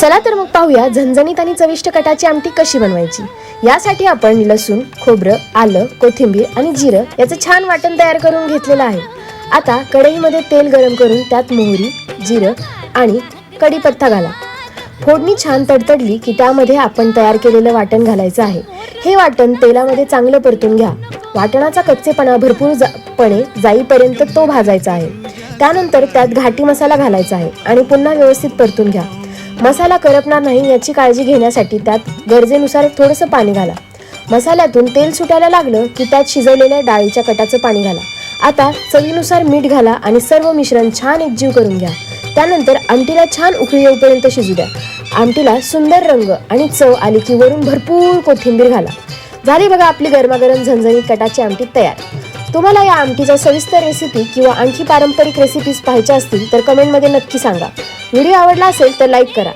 चला तर मग पाहूया झणझणीत आणि चविष्ट कटाची आमटी कशी बनवायची। यासाठी आपण लसूण, खोबरं, आलं, कोथिंबीर आणि जिरं याचं छान वाटण तयार करून घेतलेलं आहे। आता कढईमध्ये तेल गरम करून त्यात मोहरी, जिरं आणि कढीपत्ता घाला। फोडणी छान तडतडली की त्यामध्ये आपण तयार केलेलं वाटण घालायचं आहे। हे वाटण तेलामध्ये चांगलं परतून घ्या। वाटणाचा कच्चेपणा भरपूरपणे जाईपर्यंत तो भाजायचा आहे। त्यानंतर त्यात घाटी मसाला घालायचा आहे आणि पुन्हा व्यवस्थित परतून घ्या। मसाला करपणार नाही याची काळजी घेण्यासाठी त्यात गरजेनुसार थोडंसं पाणी घाला। मसाल्यातून तेल सुटायला लागलं की त्यात शिजवलेल्या डाळीच्या कटाचं पाणी घाला। आता चवीनुसार मीठ घाला आणि सर्व मिश्रण छान एकजीव करून घ्या। त्यानंतर आमटीला छान उकळी येईपर्यंत शिजू द्या। आमटीला सुंदर रंग आणि चव आली की वरून भरपूर कोथिंबीर घाला। झाली बघा आपली गरमागरम झणझणीत कटाची आमटी तयार। तुम्हाला या आमटीचा सविस्तर रेसिपी किंवा आणखी पारंपरिक रेसिपीज पाहायच्या असतील तर कमेंटमध्ये नक्की सांगा। व्हिडिओ आवडला असेल तर लाईक करा।